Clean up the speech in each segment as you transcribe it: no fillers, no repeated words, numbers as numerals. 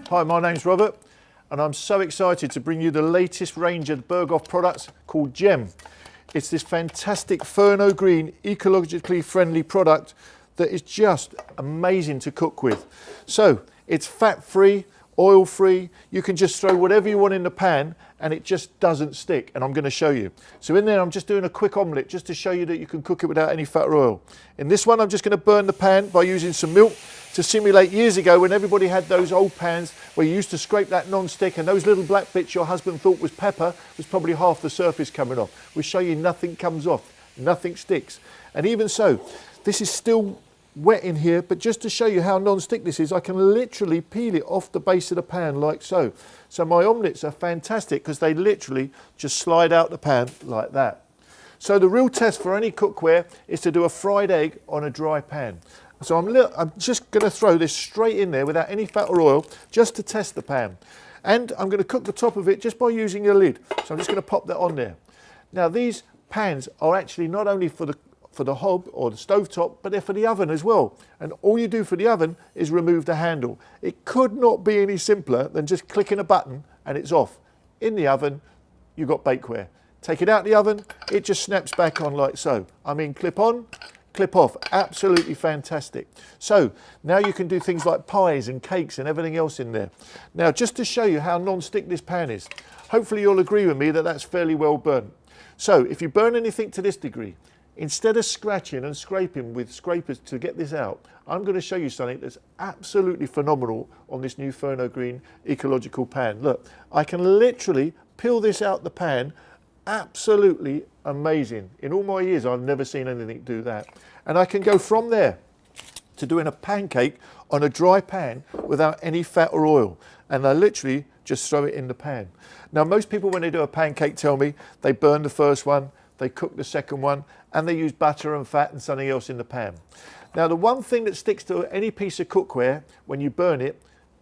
Hi, my name's Robert and I'm so excited to bring you the latest range of BergHOFF products called Gem. It's this fantastic Furno Green, ecologically friendly product that is just amazing to cook with. So it's fat-free, oil-free, you can just throw whatever you want in the pan and it just doesn't stick, and I'm going to show you. So in there I'm just doing a quick omelette just to show you that you can cook it without any fat or oil. In this one I'm just going to burn the pan by using some milk to simulate years ago when everybody had those old pans where you used to scrape that non-stick and those little black bits your husband thought was pepper was probably half the surface coming off. We'll show you nothing comes off, nothing sticks. And even so, this is still wet in here, but just to show you how non-stick this is, I can literally peel it off the base of the pan like so. So my omelettes are fantastic because they literally just slide out the pan like that. So the real test for any cookware is to do a fried egg on a dry pan. So I'm just going to throw this straight in there without any fat or oil just to test the pan. And I'm going to cook the top of it just by using a lid. So I'm just going to pop that on there. Now these pans are actually not only for the hob or the stovetop, but they're for the oven as well. And all you do for the oven is remove the handle. It could not be any simpler than just clicking a button and it's off. In the oven, you've got bakeware. Take it out the oven, it just snaps back on like so. I mean, clip on, clip off, absolutely fantastic. So now you can do things like pies and cakes and everything else in there. Now, just to show you how non-stick this pan is, hopefully you'll agree with me that that's fairly well burnt. So if you burn anything to this degree, instead of scratching and scraping with scrapers to get this out, I'm going to show you something that's absolutely phenomenal on this new Furno Green ecological pan. Look, I can literally peel this out the pan, absolutely amazing. In all my years, I've never seen anything do that. And I can go from there to doing a pancake on a dry pan without any fat or oil. And I literally just throw it in the pan. Now, most people, when they do a pancake, tell me they burn the first one, they cook the second one, and they use butter and fat and something else in the pan. Now, the one thing that sticks to any piece of cookware when you burn it,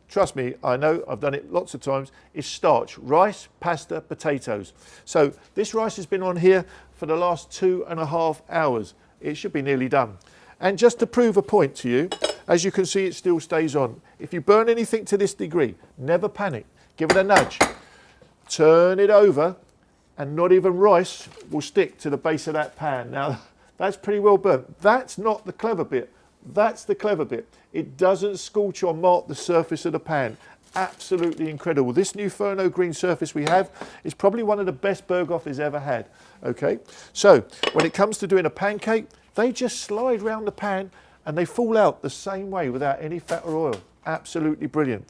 trust me, I know, I've done it lots of times, is starch. Rice, pasta, potatoes. So this rice has been on here for the last 2.5 hours. It should be nearly done. And just to prove a point to you, as you can see, it still stays on. If you burn anything to this degree, never panic. Give it a nudge. Turn it over, and not even rice will stick to the base of that pan. Now, that's pretty well burnt. That's not the clever bit. That's the clever bit. It doesn't scorch or mark the surface of the pan. Absolutely incredible. This new Furno Green surface we have is probably one of the best BergHOFF has ever had. Okay, so when it comes to doing a pancake, they just slide around the pan and they fall out the same way without any fat or oil. Absolutely brilliant.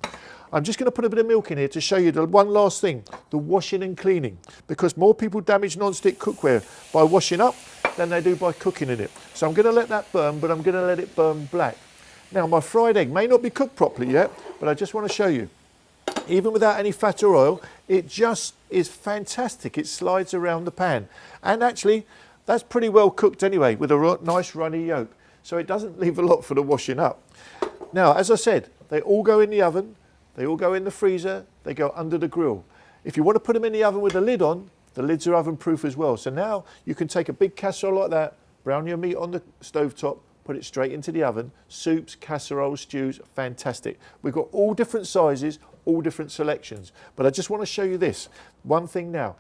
I'm just going to put a bit of milk in here to show you the one last thing, the washing and cleaning, because more people damage non-stick cookware by washing up than they do by cooking in it. So I'm going to let that burn, but I'm going to let it burn black. Now, my fried egg may not be cooked properly yet, but I just want to show you. Even without any fat or oil, it just is fantastic. It slides around the pan. And actually, that's pretty well cooked anyway, with a nice runny yolk. So it doesn't leave a lot for the washing up. Now, as I said, they all go in the oven. They all go in the freezer, they go under the grill. If you want to put them in the oven with a lid on, the lids are oven proof as well. So now you can take a big casserole like that, brown your meat on the stovetop, put it straight into the oven. Soups, casseroles, stews, fantastic. We've got all different sizes, all different selections. But I just want to show you this. One thing now.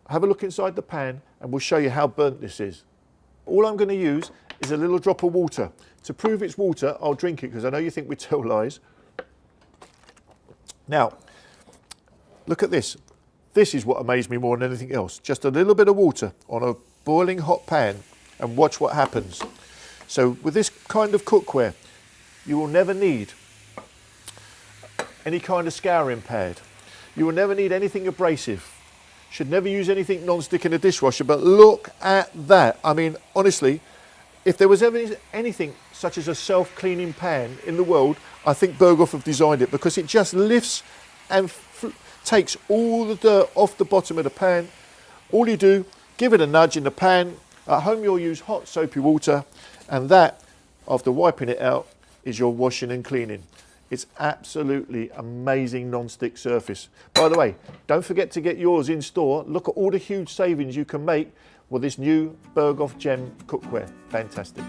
Have a look inside the pan and we'll show you how burnt this is. All I'm going to use is a little drop of water. To prove it's water, I'll drink it because I know you think we tell lies. Now, look at this. This is what amazed me more than anything else. Just a little bit of water on a boiling hot pan and watch what happens. So with this kind of cookware, you will never need any kind of scouring pad. You will never need anything abrasive. Should never use anything non-stick in a dishwasher, but look at that. I mean, honestly, if there was ever anything such as a self-cleaning pan in the world, I think BergHOFF have designed it because it just lifts and takes all the dirt off the bottom of the pan. All you do, give it a nudge in the pan. At home you'll use hot soapy water, and that, after wiping it out, is your washing and cleaning. It's absolutely amazing non-stick surface. By the way, don't forget to get yours in store. Look at all the huge savings you can make with this new BergHOFF Gem cookware. Fantastic.